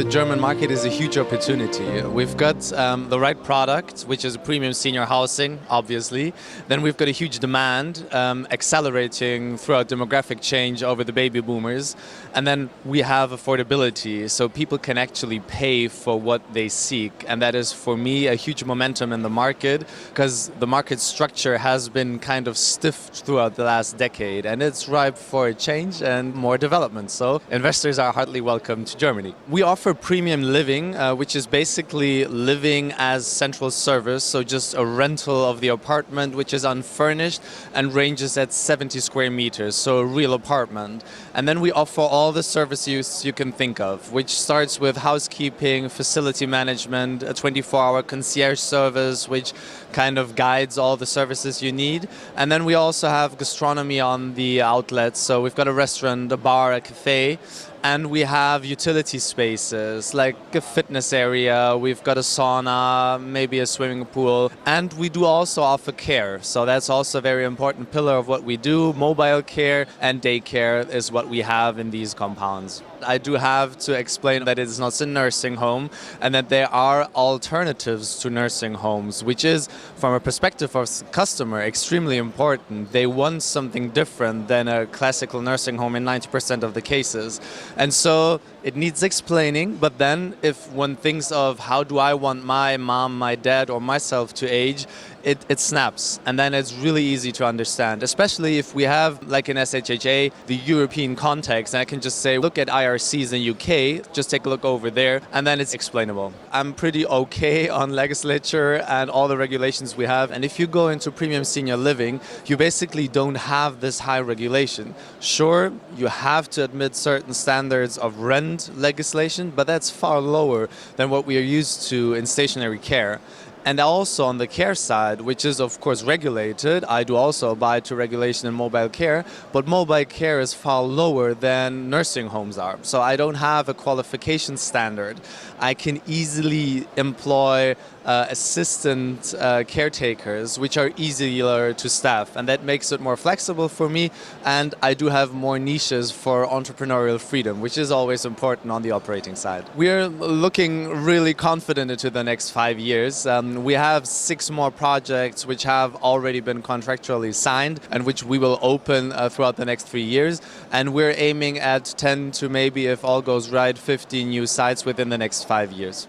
the German market is a huge opportunity. We've got the right product, which is premium senior housing, obviously. Then we've got a huge demand accelerating throughout demographic change over the baby boomers. And then we have affordability, so people can actually pay for what they seek. And that is, for me, a huge momentum in the market, because the market structure has been kind of stiff throughout the last decade, and it's ripe for a change and more development. So investors are heartily welcome to Germany. We offer premium living, which is basically living as central service, so just a rental of the apartment, which is unfurnished and ranges at 70 square meters, so a real apartment. And then we offer all the services you can think of, which starts with housekeeping, facility management, a 24-hour concierge service, which kind of guides all the services you need. And then we also have gastronomy on the outlets, so we've got a restaurant, a bar, a cafe, and we have utility spaces like a fitness area, we've got a sauna, maybe a swimming pool, and we do also offer care. So that's also a very important pillar of what we do. Mobile care and daycare is what we have in these compounds. I do have to explain that it is not a nursing home and that there are alternatives to nursing homes, which is, from a perspective of the customer, extremely important. They want something different than a classical nursing home in 90% of the cases. And so it needs explaining, but then if one thinks of how do I want my mom, my dad, or myself to age, it snaps, and then it's really easy to understand, especially if we have, like in SHHA, the European context, and I can just say, look at IRCs in UK, just take a look over there, and then it's explainable. I'm pretty okay on legislature and all the regulations we have, and if you go into premium senior living, you basically don't have this high regulation. Sure, you have to admit certain standards of rent legislation, but that's far lower than what we are used to in stationary care. And also on the care side, which is of course regulated, I do also abide to regulation in mobile care, but mobile care is far lower than nursing homes are. So I don't have a qualification standard. I can easily employ assistant caretakers, which are easier to staff, and that makes it more flexible for me, and I do have more niches for entrepreneurial freedom, which is always important on the operating side. We're looking really confident into the next 5 years. We have 6 more projects which have already been contractually signed and which we will open throughout the next 3 years, and we're aiming at 10 to maybe, if all goes right, 15 new sites within the next 5 years.